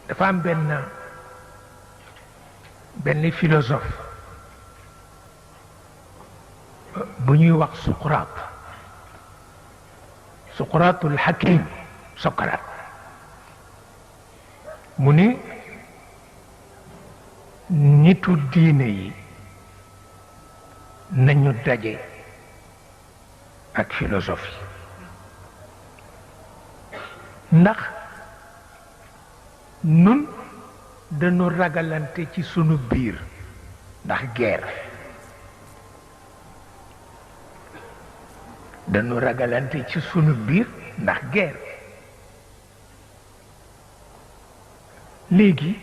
dafa am benn philosophe bu ñuy wax Suqraatul Hakim Socrate mu ni nitu diine yi nañu daje ak philosophie ndax nun dañu ragalante ci sunu biir ndax guerre dañu ragalante ci sunu biir ndax guerre léegi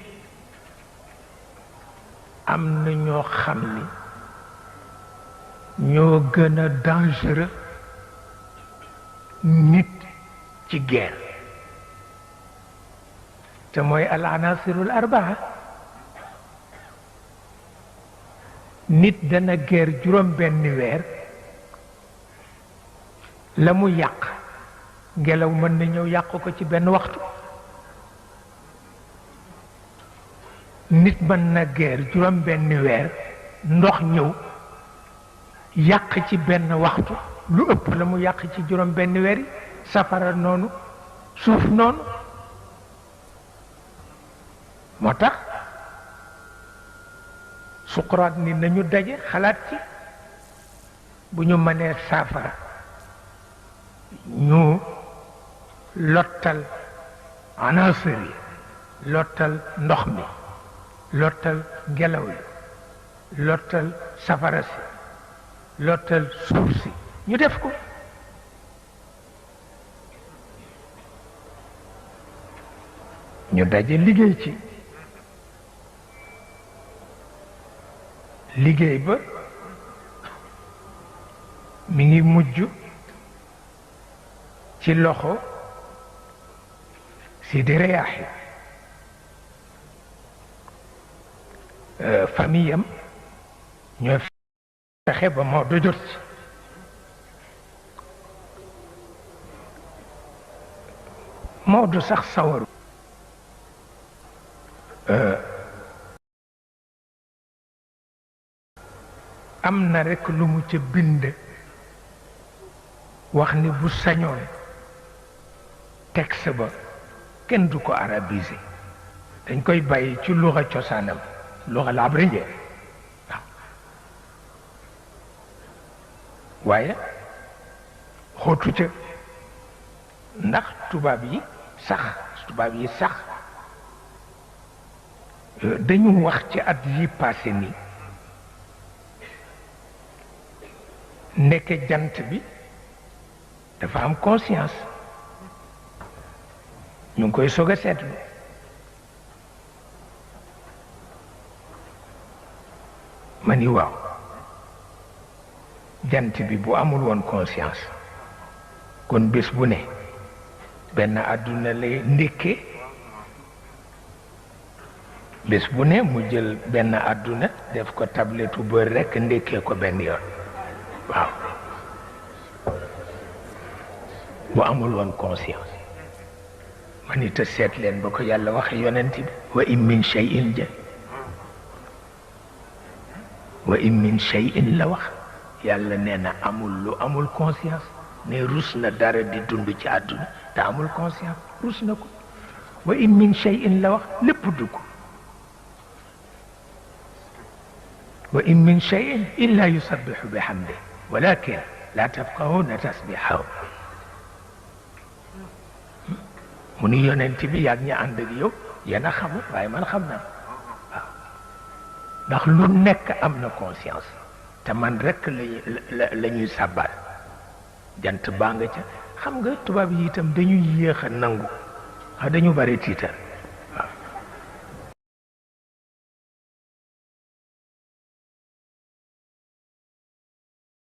am na ñoo xam ni ñoo gën a dangereux nit ci guerre te mooy al anasirul arbaa nit dana guerre juróom benn weer la mu yàq ngelaw mën na ñëw yàq ko ci benn waxtu nit mën na guerre juróom benn weer ndox ñëw yàq ci benn waxtu lu ëpp la mu yàq ci juróom benn weer yi safara noonu suuf noonu moo tax Suqraat ni nañu daje xalaat ci bu ñu mënee saafara ñu lottal anasir yi lottal ndox mi lottal ngelaw li lottal safara si lottal suuf si ñu def ko ñu daje liggéey ci liggéey ba mi ngi mujj ci loxo Sidi Riyaahi famille am ñoo fexe ba Maodo jot ci Maodo sax sawaru am na rekk lu mu ca bind wax ni bu sañoon texte ba kenn du ko arabisé dañ koy bàyyi ci luxa cosaanam luxa labrindien waaw waaye xóotu ca ndax tubaab yi sax dañu wax ci at yi passé ni nekk jant bi dafa am conscience ñu ngi koy soog a seetlu ma ni waaw jant bi bu amul woon conscience kon bés bu ne benn àdduna lay ndékkee bés bu ne mu jël benn àdduna def ko tabletu beurre rekk ndékkee ko benn yoon waaw bu amul woon conscience ma ni te seet leen ba ko yàlla waxe yonent bi wa in min shay'in wa in min shay'in la wax yàlla nee na lu amul conscience ne rus na dara di dund ci àdduna te amul conscience rus na ko wa in min shay'in la wax lépp dugg wa in min shay'in illa yusabbihu bihamdi walakin la tafqahuna tasbihahu mu ni yonent bi yàgg ña ànd ak yow yéen a xamul waaye man xam naa waaw ndax lu nekk am na conscience te man rekk la ñuy sàbbal jant baa nga ca xam nga tubaab yi itam dañuy yéex a nangu wax dañu bari tiitar waaw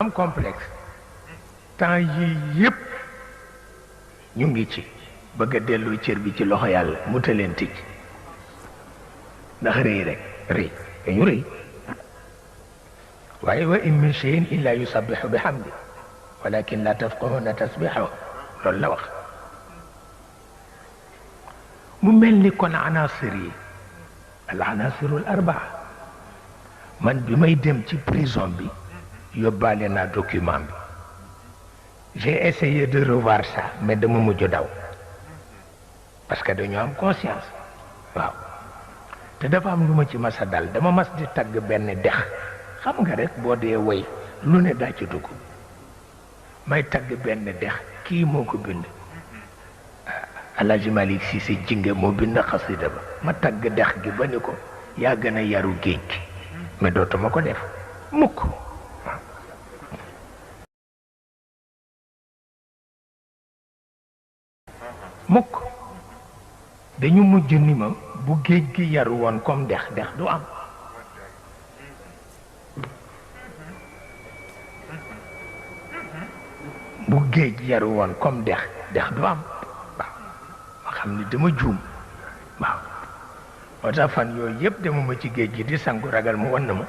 am complexe temps yii yépp ñu ngi ci bëgg a delloo cër bi ci loxo yàlla mu taleen tëj ndax rëy rek rëy dañu rëy waaye wa in min shay'in illa yusabbihu bihamdi walakin la tafqahuna tasbihahu loolu la wax mu mel ni kon anasir yi al anasirul arbaa man bi may dem ci prison bi yóbbaale naa document bi j'ai essayé de revoir ça mais dama mujj daw parce que dañoo am conscience waaw te dafa am lu ma ci mas a dal dama mas di tagg benn dex xam nga rek boo dee woy lu ne daa ci dugg may tagg benn dex kii moo ko bind Alaaji Malik Cissé Jinge moo bind xasida ba ma tagg dex gi ba ni ko yaa gën a yaru géej gi mais dootuma ko def mukk mukk dañu mujj ni ma bu géej gi yaru woon comme dex dex du am bu géej yaru woon comme dex dex du am waaw ma xam ni dama juum waaw moo tax fan yooyu yëpp dama ma ci géej gi di sangu ragal mu wan na ma